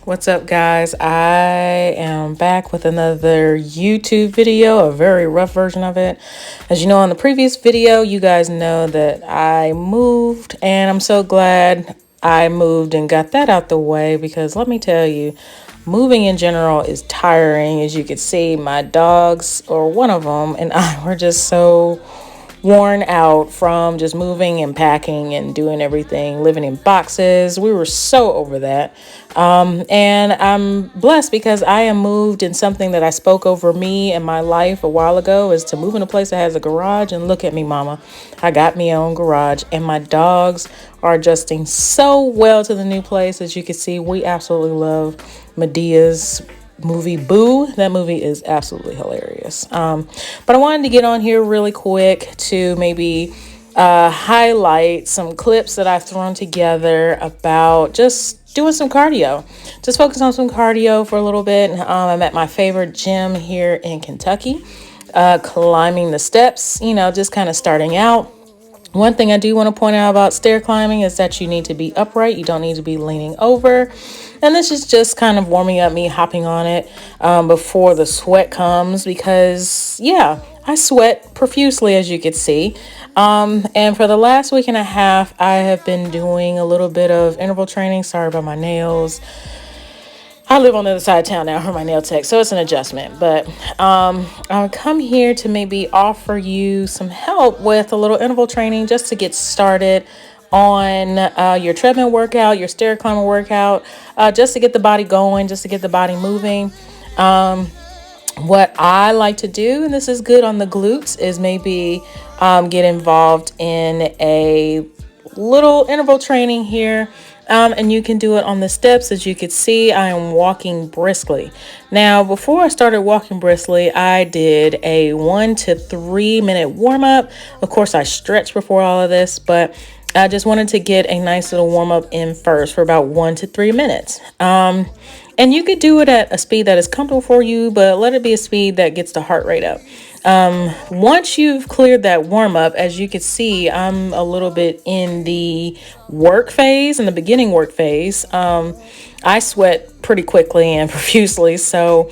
What's up, guys? I am back with another YouTube video, a very rough version of it. As you know, in the previous video, you guys know that I moved, and I'm so glad I moved and got that out the way because let me tell you, moving in general is tiring. As you can see, my dogs, or one of them, and I were just so worn out from just moving and packing and doing everything, living in boxes. We were so over that. And I'm blessed because I am moved in something that I spoke over me and my life a while ago is to move in a place that has a garage. And look at me, mama. I got me own garage, and my dogs are adjusting so well to the new place. As you can see, we absolutely love Medea's movie Boo. That movie is absolutely hilarious. But I wanted to get on here really quick to maybe highlight some clips that I've thrown together about just doing some cardio. Just focus on some cardio for a little bit. I'm at my favorite gym here in Kentucky, climbing the steps, just kind of starting out. One thing I do want to point out about stair climbing is that you need to be upright. You don't need to be leaning over. And this is just kind of warming up me hopping on it before the sweat comes because, yeah, I sweat profusely, as you can see. And for the last week and a half, I have been doing a little bit of interval training. Sorry about my nails. I live on the other side of town now for my nail tech, so it's an adjustment. But I'll come here to maybe offer you some help with a little interval training just to get started on your treadmill workout, your stair climber workout, just to get the body going, just to get the body moving. What I like to do, and this is good on the glutes, is maybe get involved in a little interval training here. And you can do it on the steps. As you can see, I am walking briskly. Now, before I started walking briskly, I did a 1 to 3 minute warm up. Of course, I stretched before all of this, but I just wanted to get a nice little warm up in first for about 1 to 3 minutes. And you could do it at a speed that is comfortable for you, but let it be a speed that gets the heart rate up. Once you've cleared that warm up, as you can see, I'm a little bit in the work phase, in the beginning work phase. I sweat pretty quickly and profusely. So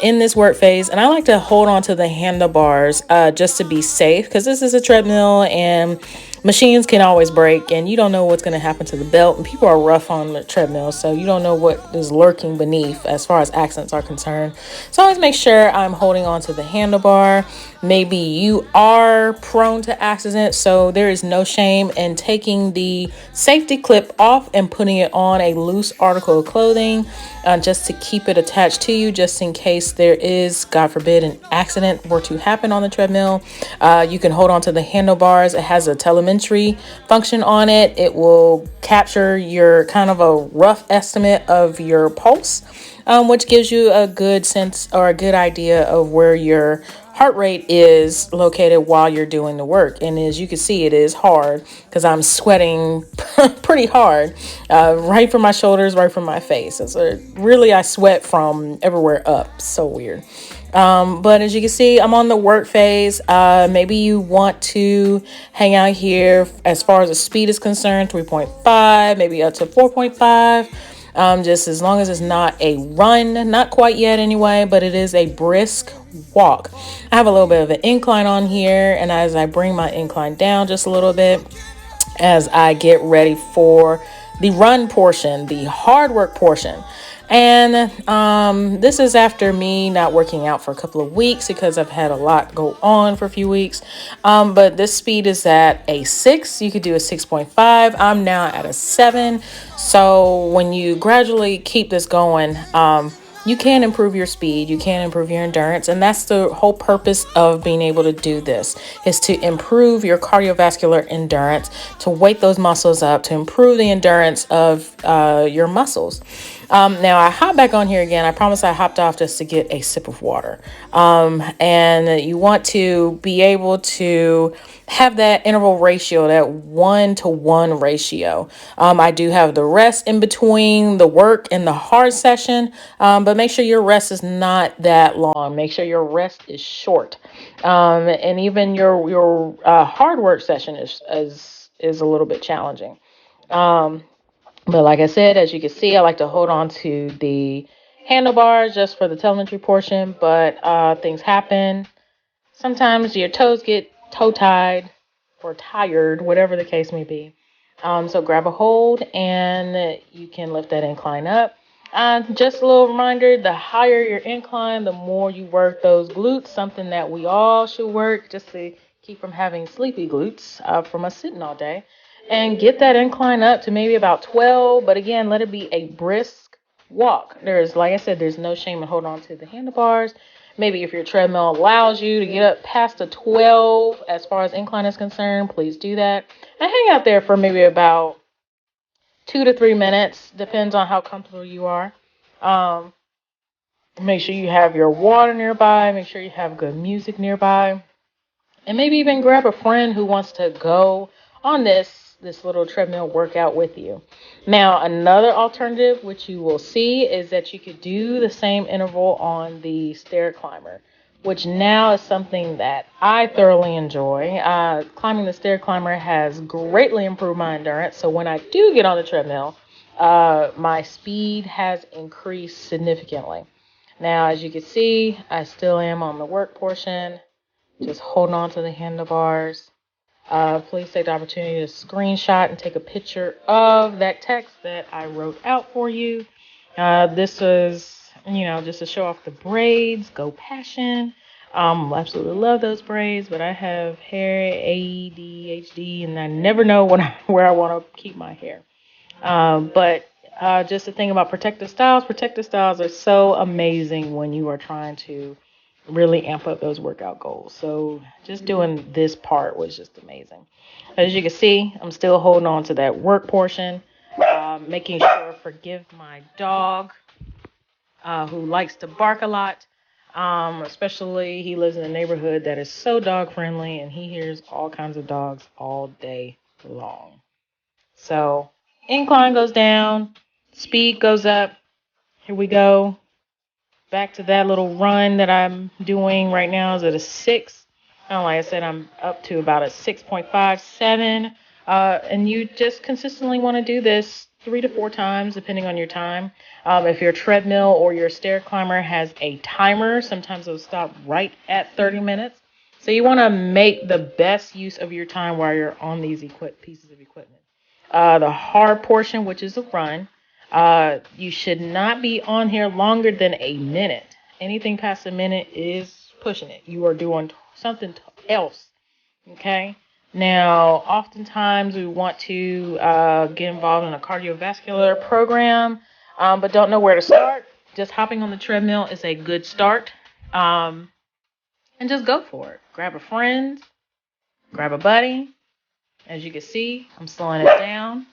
in this work phase, and I like to hold on to the handlebars just to be safe because this is a treadmill and machines can always break and you don't know what's going to happen to the belt, and people are rough on the treadmill, so you don't know what is lurking beneath as far as accidents are concerned. So always make sure I'm holding on to the handlebar. Maybe you are prone to accidents, so there is no shame in taking the safety clip off and putting it on a loose article of clothing just to keep it attached to you, just in case there is, God forbid, an accident were to happen on the treadmill. You can hold on to the handlebars. It has a telemetry function on it. It will capture your kind of a rough estimate of your pulse, which gives you a good sense or a good idea of where your heart rate is located while you're doing the work. And as you can see, it is hard because I'm sweating pretty hard, right from my shoulders, right from my face. So really, I sweat from everywhere up. So weird. But as you can see, I'm on the work phase. Maybe you want to hang out here as far as the speed is concerned, 3.5, maybe up to 4.5. Just as long as it's not a run, not quite yet anyway, but it is a brisk walk. I have a little bit of an incline on here, and as I bring my incline down just a little bit, as I get ready for the run portion, the hard work portion. And this is after me not working out for a couple of weeks because I've had a lot go on for a few weeks. But this speed is at a 6. You could do a 6.5. I'm now at a 7. So when you gradually keep this going, you can improve your speed, you can improve your endurance, and that's the whole purpose of being able to do this, is to improve your cardiovascular endurance, to wake those muscles up, to improve the endurance of your muscles. Now I hop back on here again. I promise I hopped off just to get a sip of water. And you want to be able to have that interval ratio, that 1-to-1 ratio. I do have the rest in between the work and the hard session, but make sure your rest is not that long. Make sure your rest is short. And even your hard work session is a little bit challenging. But like I said, as you can see, I like to hold on to the handlebars just for the telemetry portion, but things happen. Sometimes your toes get toe tied or tired, whatever the case may be. So grab a hold and you can lift that incline up. Just a little reminder, the higher your incline, the more you work those glutes, something that we all should work just to keep from having sleepy glutes from us sitting all day. And get that incline up to maybe about 12, but again, let it be a brisk walk. Like I said, there's no shame in holding on to the handlebars. Maybe if your treadmill allows you to get up past a 12 as far as incline is concerned, please do that. And hang out there for maybe about 2 to 3 minutes, depends on how comfortable you are. Um, Make sure you have your water nearby, make sure you have good music nearby, and maybe even grab a friend who wants to go on this little treadmill workout with you. Now, another alternative which you will see is that you could do the same interval on the stair climber, which now is something that I thoroughly enjoy. Climbing the stair climber has greatly improved my endurance, so when I do get on the treadmill, my speed has increased significantly. Now, as you can see, I still am on the work portion, just holding on to the handlebars. Please take the opportunity to screenshot and take a picture of that text that I wrote out for you. This was, just to show off the braids. Go Passion. Absolutely love those braids, but I have hair ADHD, and I never know where I want to keep my hair. But just the thing about protective styles are so amazing when you are trying to really amp up those workout goals. So just doing this part was just amazing. As you can see, I'm still holding on to that work portion, making sure forgive my dog who likes to bark a lot. Especially he lives in a neighborhood that is so dog friendly and he hears all kinds of dogs all day long. So incline goes down, speed goes up. Here we go. Back to that little run that I'm doing right now is at a 6. Like I said, I'm up to about a 6.57. And you just consistently want to do this 3 to 4 times, depending on your time. If your treadmill or your stair climber has a timer, sometimes it'll stop right at 30 minutes. So you want to make the best use of your time while you're on these pieces of equipment. The hard portion, which is a run, you should not be on here longer than a minute. Anything past a minute is pushing it. You are doing something else. Okay? Now, oftentimes we want to get involved in a cardiovascular program, but don't know where to start. Just hopping on the treadmill is a good start. And just go for it. Grab a friend, grab a buddy. As you can see, I'm slowing it down.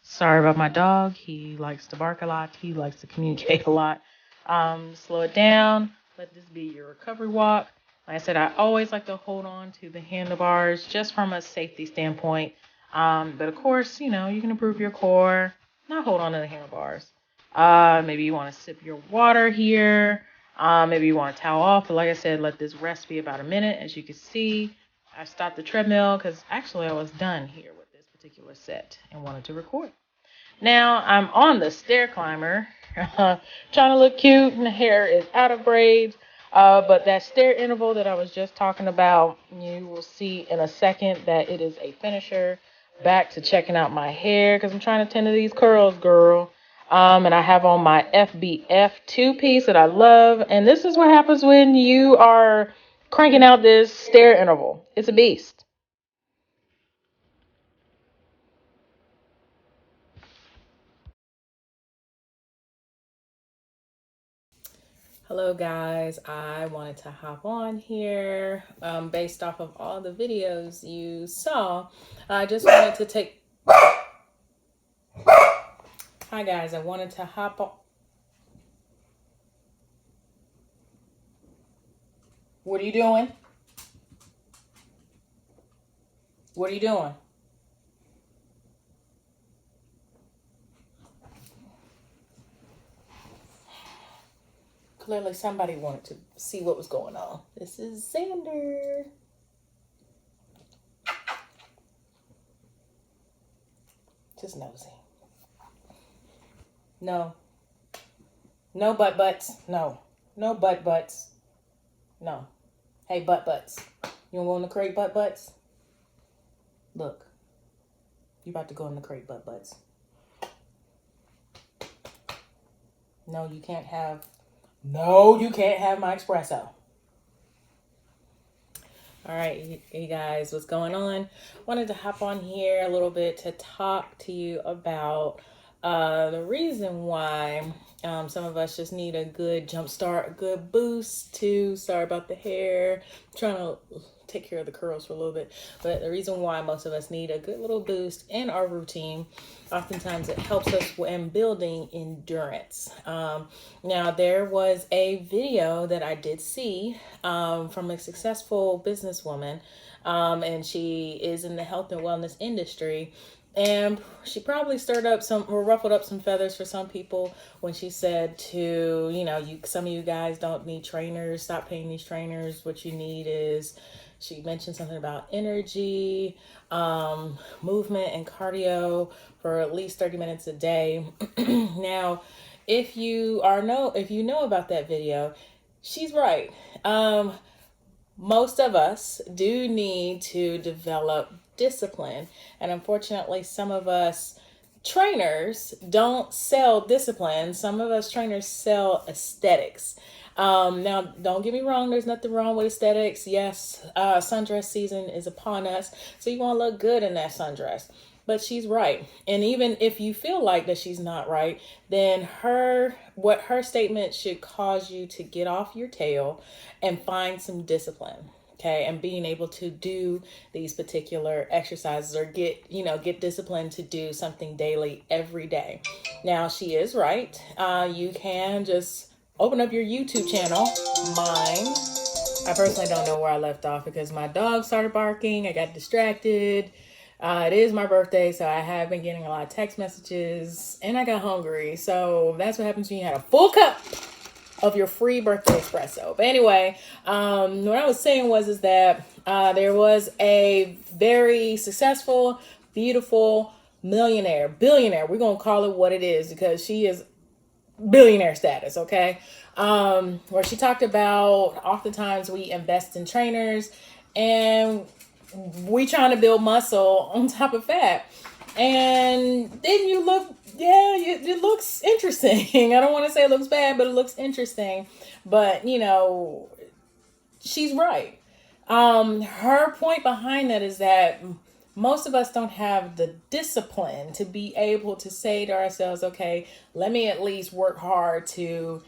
Sorry about my dog. He likes to bark a lot. He likes to communicate a lot. Slow it down. Let this be your recovery walk. Like I said, I always like to hold on to the handlebars just from a safety standpoint. But of course, you can improve your core. Not hold on to the handlebars. Maybe you want to sip your water here. Maybe you want to towel off. But like I said, let this rest be about a minute. As you can see, I stopped the treadmill because actually I was done here with this particular set and wanted to record. Now I'm on the stair climber, trying to look cute, and the hair is out of braids. But that stair interval that I was just talking about, you will see in a second that it is a finisher. Back to checking out my hair because I'm trying to tend to these curls, girl. And I have on my FBF 2-piece that I love. And this is what happens when you are cranking out this stair interval. It's a beast. Hello guys, I wanted to hop on here based off of all the videos you saw. I just wanted to take... Hi guys, I wanted to hop on... What are you doing? What are you doing? Clearly somebody wanted to see what was going on. This is Xander. Just nosy. No. No butt butts. No. No butt butts. No. Hey, butt butts. You want to go in the crate, butt butts? Look. You about to go in the crate, butt butts. No, you can't have. No, you can't have my espresso. All right, you guys, what's going on? Wanted to hop on here a little bit to talk to you about the reason why some of us just need a good jump start, a good boost to start about the hair. I'm trying to take care of the curls for a little bit, but the reason why most of us need a good little boost in our routine, oftentimes it helps us in building endurance. Now there was a video that I did see from a successful businesswoman, and she is in the health and wellness industry. And she probably stirred up some, or ruffled up some feathers for some people when she said to, some of you guys don't need trainers, stop paying these trainers. What you need is, she mentioned something about energy, movement and cardio for at least 30 minutes a day. Now, if you know about that video, she's right. Most of us do need to develop discipline. And unfortunately, some of us trainers don't sell discipline. Some of us trainers sell aesthetics. Now, don't get me wrong. There's nothing wrong with aesthetics. Yes, sundress season is upon us. So you want to look good in that sundress. But she's right. And even if you feel like that she's not right, then what her statement should cause you to get off your tail and find some discipline. Okay, and being able to do these particular exercises or get disciplined to do something daily every day. Now, she is right. You can just open up your YouTube channel. Mine. I personally don't know where I left off because my dog started barking. I got distracted. It is my birthday, so I have been getting a lot of text messages, and I got hungry. So that's what happens when you had a full cup of your free birthday espresso. But anyway, what I was saying is that there was a very successful, beautiful billionaire. We're going to call it what it is because she is billionaire status, okay? Where she talked about oftentimes we invest in trainers and we trying to build muscle on top of fat. And then you look, it looks interesting. I don't want to say it looks bad, but it looks interesting. But, she's right. Her point behind that is that most of us don't have the discipline to be able to say to ourselves, okay, let me at least work hard to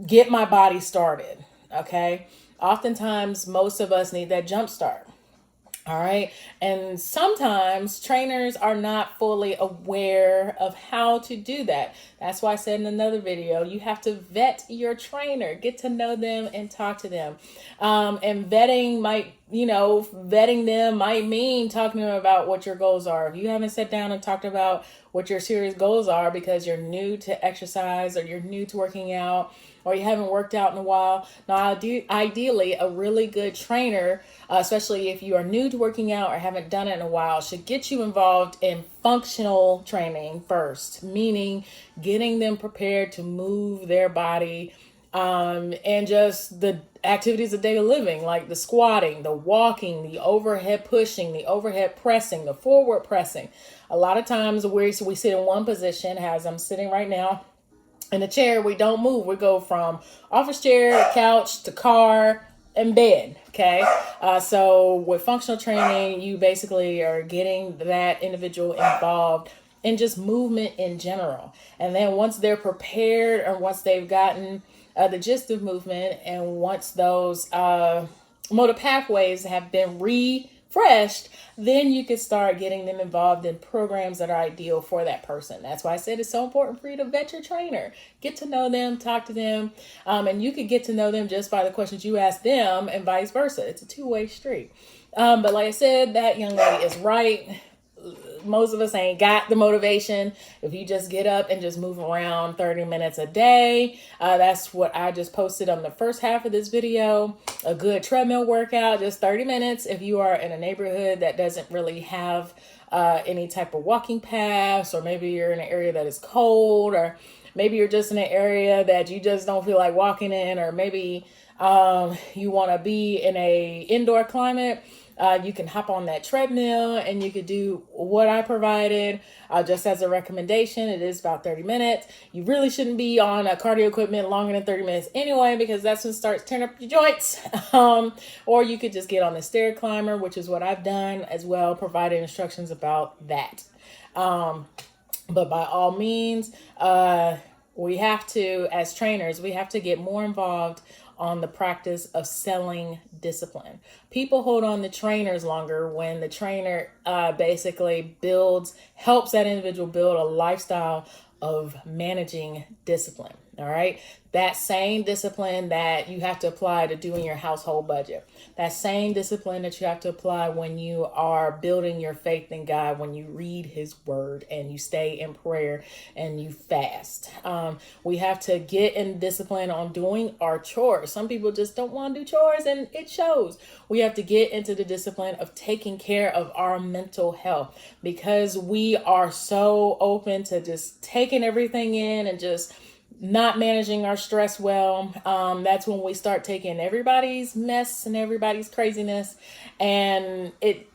get my body started. Okay. Oftentimes, most of us need that jump start. All right. And sometimes trainers are not fully aware of how to do that. That's why I said in another video, you have to vet your trainer, get to know them and talk to them. And vetting them might mean talking to them about what your goals are. If you haven't sat down and talked about what your serious goals are because you're new to exercise or you're new to working out, or you haven't worked out in a while. Now, ideally, a really good trainer, especially if you are new to working out or haven't done it in a while, should get you involved in functional training first, meaning getting them prepared to move their body and just the activities of daily living, like the squatting, the walking, the overhead pushing, the overhead pressing, the forward pressing. A lot of times we sit in one position, as I'm sitting right now, in a chair. We don't move. We go from office chair, couch to car and bed. Okay. So with functional training, you basically are getting that individual involved in just movement in general. And then once they're prepared or once they've gotten the gist of movement and once those motor pathways have been refreshed, then you can start getting them involved in programs that are ideal for that person. That's why I said it's so important for you to vet your trainer. Get to know them, talk to them, and you could get to know them just by the questions you ask them and vice versa. It's a two-way street. But like I said, that young lady is right. Most of us ain't got the motivation. If you just get up and just move around 30 minutes a day, that's what I just posted on the first half of this video. A good treadmill workout, just 30 minutes. If you are in a neighborhood that doesn't really have any type of walking paths, or maybe you're in an area that is cold, or maybe you're just in an area that you just don't feel like walking in, or maybe you want to be in a indoor climate. You can hop on that treadmill and you could do what I provided. Just as a recommendation, it is about 30 minutes. You really shouldn't be on a cardio equipment longer than 30 minutes anyway, because that's when it starts tearing up your joints. Or you could just get on the stair climber, which is what I've done as well, provided instructions about that. But by all means, we have to, as trainers, we have to get more involved on the practice of selling discipline. People hold on to trainers longer when the trainer basically helps that individual build a lifestyle of managing discipline. All right. That same discipline that you have to apply to doing your household budget. That same discipline that you have to apply when you are building your faith in God, when you read his word and you stay in prayer and you fast. We have to get in discipline on doing our chores. Some people just don't want to do chores, and it shows. We have to get into the discipline of taking care of our mental health, because we are so open to just taking everything in and just not managing our stress well. That's when we start taking everybody's mess and everybody's craziness, and it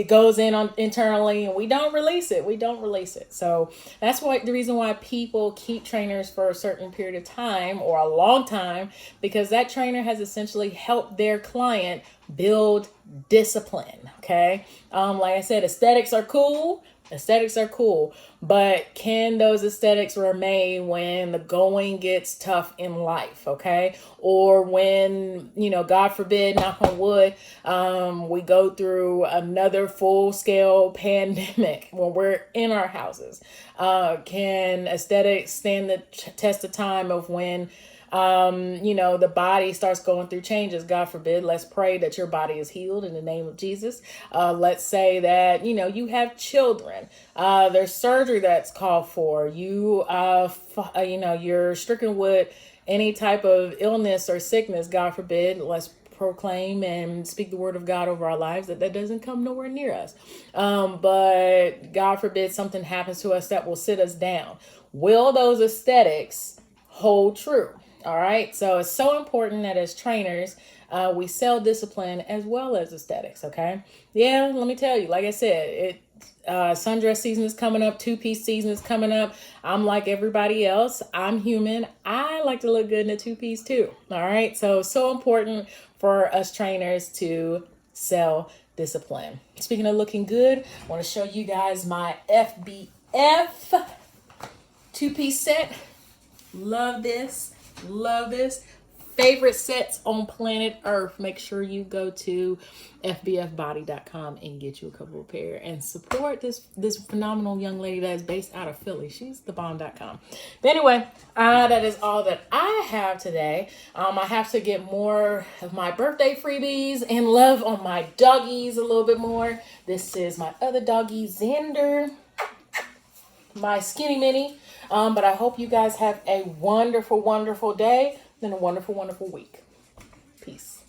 goes in on internally, and we don't release it. So that's the reason why people keep trainers for a certain period of time or a long time, because that trainer has essentially helped their client build discipline. Okay. Like I said, aesthetics are cool, but can those aesthetics remain when the going gets tough in life? Okay. Or when, God forbid, knock on wood, we go through another full scale pandemic when we're in our houses. Can aesthetics stand the test of time of when the body starts going through changes? God forbid. Let's pray that your body is healed in the name of Jesus. Let's say that, you have children. There's surgery that's called for. You're stricken with any type of illness or sickness. God forbid. Let's proclaim and speak the word of God over our lives that doesn't come nowhere near us. But God forbid something happens to us that will sit us down. Will those aesthetics hold true? All right. So it's so important that as trainers, we sell discipline as well as aesthetics. Okay. Yeah. Let me tell you, like I said, sundress season is coming up. Two-piece season is coming up. I'm like everybody else. I'm human. I like to look good in a two-piece too. All right. So important for us trainers to sell discipline. Speaking of looking good, I want to show you guys my FBF two-piece set. Love this. Favorite sets on planet Earth. Make sure you go to fbfbody.com and get you a couple of pair and support this phenomenal young lady that is based out of Philly. She's thebomb.com. But anyway, that is all that I have today. I have to get more of my birthday freebies and love on my doggies a little bit more. This is my other doggie, Xander, my skinny mini. But I hope you guys have a wonderful, wonderful day and a wonderful, wonderful week. Peace.